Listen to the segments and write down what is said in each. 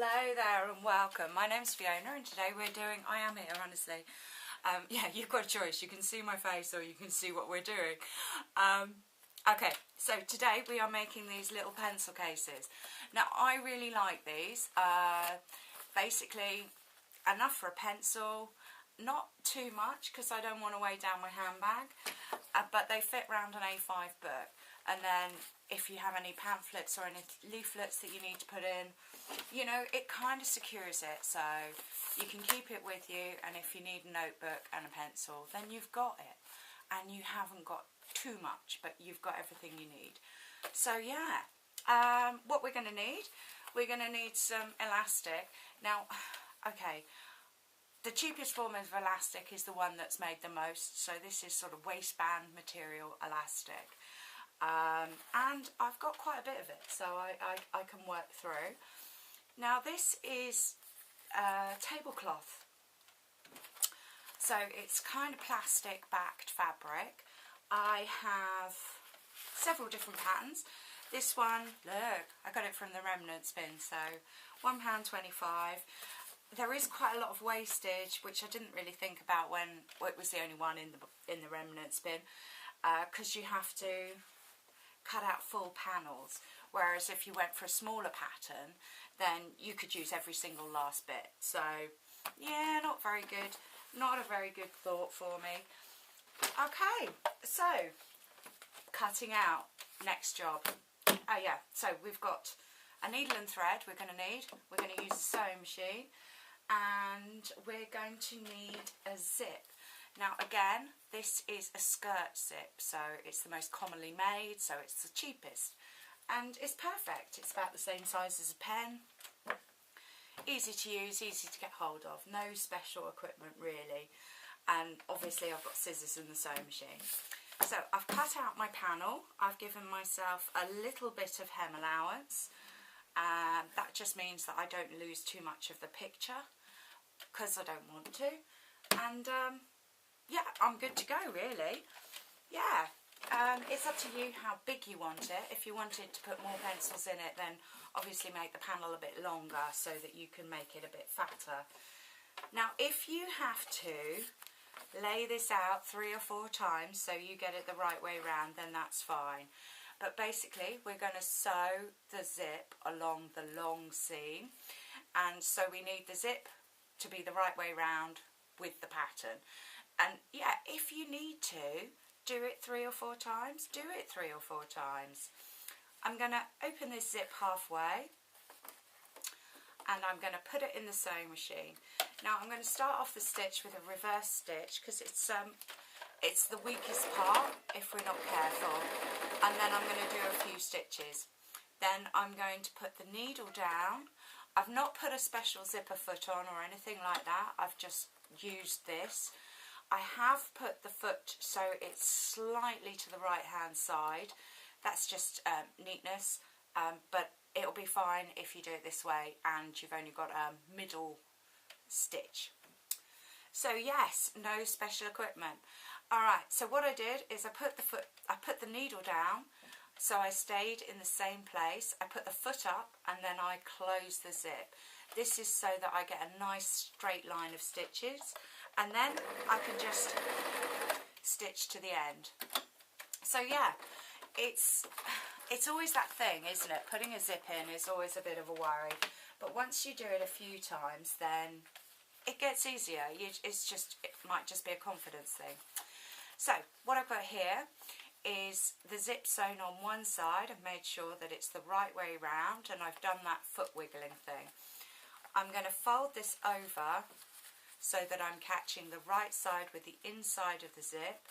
Hello there and welcome. My name's Fiona and today we're doing I Am Here, honestly. Yeah, you've got a choice. You can see my face or you can see what we're doing. Okay, so today we are making these little pencil cases. Now, I really like these. Basically, enough for a pencil. Not too much because I don't want to weigh down my handbag. But they fit round an A5 book. And then if you have any pamphlets or any leaflets that you need to put in, you know, it kind of secures it. So you can keep it with you, and if you need a notebook and a pencil, then you've got it. And you haven't got too much, but you've got everything you need. So yeah, what we're going to need, we're going to need some elastic. Now, okay, the cheapest form of elastic is the one that's made the most. So this is sort of waistband material elastic. And I've got quite a bit of it, so I can work through. Now this is tablecloth, so it's kind of plastic backed fabric. I have several different patterns. This one, look, I got it from the remnants bin, so £1.25. There is quite a lot of wastage, which I didn't really think about when it was the only one in the remnants bin, because you have to cut out full panels, whereas if you went for a smaller pattern then you could use every single last bit. So yeah, not very good, not a very good thought for me. Okay, so cutting out, next job. Oh yeah, so we've got a needle and thread we're going to use a sewing machine, and we're going to need a zip. Now again, this is a skirt zip, so it's the most commonly made, so it's the cheapest. And it's perfect. It's about the same size as a pen. Easy to use, easy to get hold of. No special equipment really. And obviously I've got scissors in the sewing machine. So I've cut out my panel. I've given myself a little bit of hem allowance. That just means that I don't lose too much of the picture, because I don't want to. And yeah, I'm good to go really. Yeah, it's up to you how big you want it. If you wanted to put more pencils in it, then obviously make the panel a bit longer so that you can make it a bit fatter. Now if you have to lay this out 3 or 4 times so you get it the right way round, then that's fine. But basically we're going to sew the zip along the long seam, and so we need the zip to be the right way round with the pattern. And yeah, if you need to do it 3 or 4 times, do it 3 or 4 times. I'm going to open this zip halfway and I'm going to put it in the sewing machine. Now I'm going to start off the stitch with a reverse stitch, because it's the weakest part if we're not careful. And then I'm going to do a few stitches. Then I'm going to put the needle down. I've not put a special zipper foot on or anything like that. I've just used this. I have put the foot so it's slightly to the right hand side. That's just neatness, but it'll be fine if you do it this way and you've only got a middle stitch. So yes, no special equipment. Alright, so what I did is I put the needle down, so I stayed in the same place. I put the foot up and then I closed the zip. This is so that I get a nice straight line of stitches, and then I can just stitch to the end. So yeah, it's always that thing, isn't it? Putting a zip in is always a bit of a worry, but once you do it a few times then it gets easier. It might just be a confidence thing. So what I've got here is the zip sewn on one side. I've made sure that it's the right way round, and I've done that foot wiggling thing. I'm going to fold this over so that I'm catching the right side with the inside of the zip.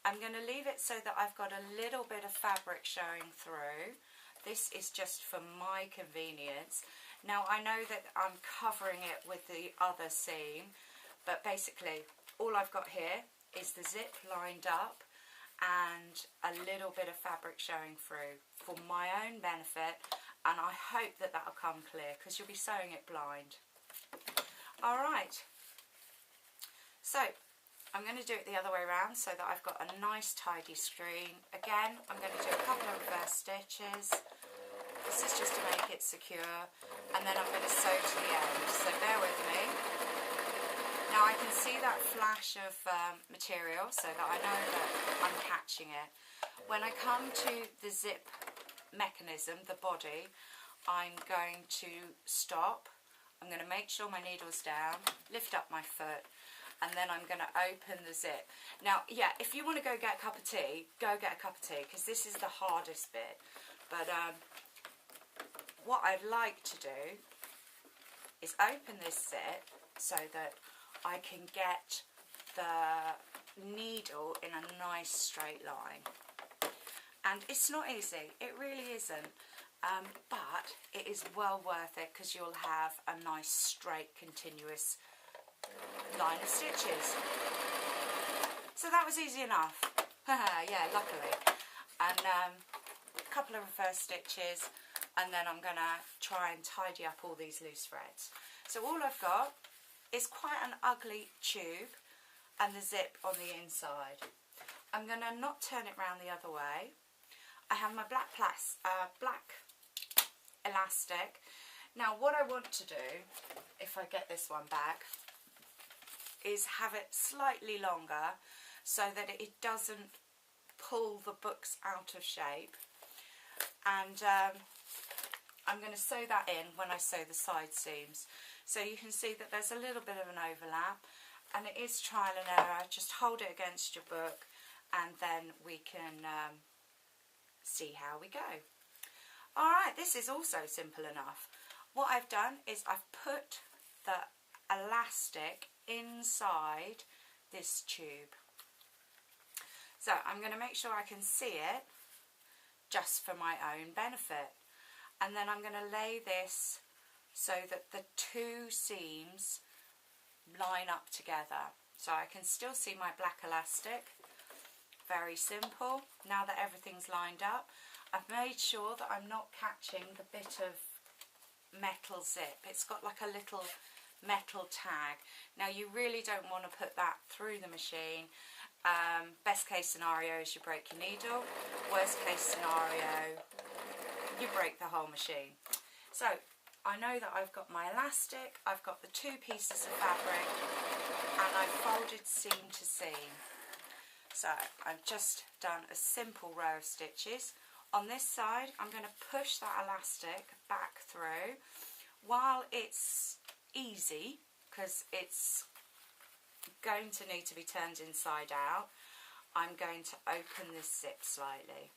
I'm going to leave it so that I've got a little bit of fabric showing through. This is just for my convenience. Now I know that I'm covering it with the other seam, but basically all I've got here is the zip lined up and a little bit of fabric showing through for my own benefit, and I hope that that'll come clear because you'll be sewing it blind. Alright, so I'm going to do it the other way around so that I've got a nice tidy screen. Again, I'm going to do a couple of reverse stitches This is just to make it secure, and then I'm going to sew to the end, so bear with me. Now I can see that flash of material, so that I know that I'm catching it. When I come to the zip mechanism, the body, I'm going to stop. I'm going to make sure my needle's down, lift up my foot, and then I'm going to open the zip. Now, yeah, if you want to go get a cup of tea, go get a cup of tea, because this is the hardest bit. But what I'd like to do is open this zip so that I can get the needle in a nice straight line. And it's not easy, it really isn't, but it is well worth it, because you'll have a nice straight continuous line of stitches. So that was easy enough. Yeah, luckily. And a couple of reverse stitches, and then I'm going to try and tidy up all these loose threads. So all I've got is quite an ugly tube and the zip on the inside. I'm going to not turn it round the other way. I have my black elastic. Now what I want to do, if I get this one back, is have it slightly longer so that it doesn't pull the books out of shape. And I'm going to sew that in when I sew the side seams. So you can see that there's a little bit of an overlap, and it is trial and error. Just hold it against your book, and then we can see how we go. Alright, this is also simple enough. What I've done is I've put the elastic inside this tube. So I'm going to make sure I can see it, just for my own benefit. And then I'm going to lay this so that the two seams line up together. So I can still see my black elastic. Very simple. Now that everything's lined up, I've made sure that I'm not catching the bit of metal zip. It's got like a little metal tag. Now you really don't want to put that through the machine. Best case scenario is you break your needle. Worst case scenario, you break the whole machine. So I know that I've got my elastic, I've got the two pieces of fabric, and I've folded seam to seam. So I've just done a simple row of stitches. On this side, I'm going to push that elastic back through while it's easy, because it's going to need to be turned inside out. I'm going to open this zip slightly.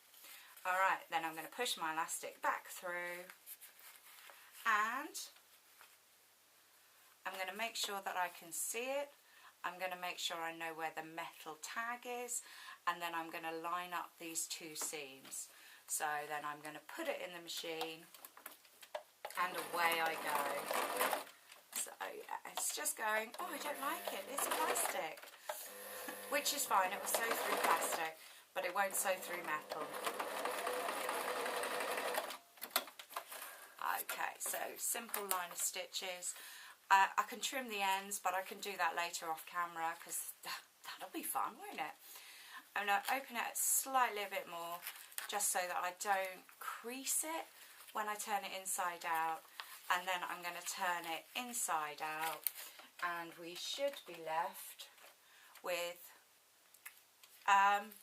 Alright, then I'm going to push my elastic back through, and I'm going to make sure that I can see it. I'm going to make sure I know where the metal tag is, and then I'm going to line up these two seams. So then I'm going to put it in the machine, and away I go. So yeah, it's just going, oh, I don't like it, it's plastic. Which is fine, it will sew through plastic, but it won't sew through metal. Okay, so simple line of stitches. I can trim the ends, but I can do that later off camera, because that'll be fun, won't it? I'm going to open it slightly a bit more, just so that I don't crease it when I turn it inside out. And then I'm going to turn it inside out, and we should be left with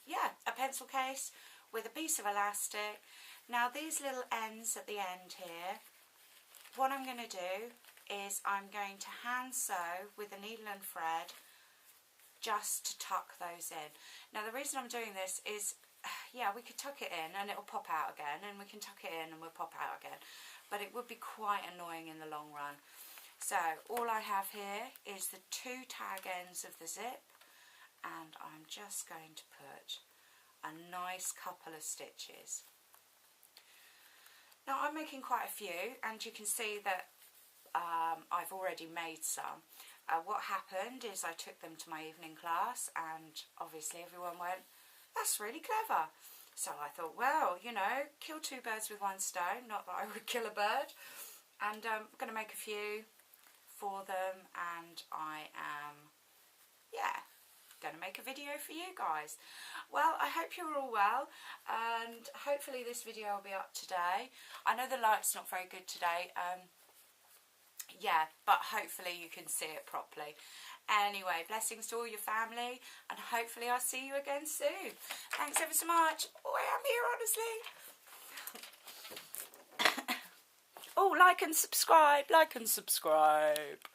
yeah, a pencil case with a piece of elastic. Now these little ends at the end here, what I'm going to do is I'm going to hand sew with a needle and thread just to tuck those in. Now the reason I'm doing this is, yeah, we could tuck it in and it'll pop out again, and we can tuck it in and we'll pop out again, but it would be quite annoying in the long run. So all I have here is the two tag ends of the zip, and I'm just going to put a nice couple of stitches. Now I'm making quite a few, and you can see that I've already made some. What happened is I took them to my evening class, and obviously everyone went, that's really clever. So I thought, well, you know, kill two birds with one stone, not that I would kill a bird. And I'm going to make a few for them, and I am, yeah, going to make a video for you guys. Well, I hope you're all well, and hopefully this video will be up today. I know the light's not very good today, yeah, but hopefully you can see it properly. Anyway, blessings to all your family, and hopefully I'll see you again soon. Thanks ever so much. Oh, I am here, honestly. Oh, like and subscribe, like and subscribe.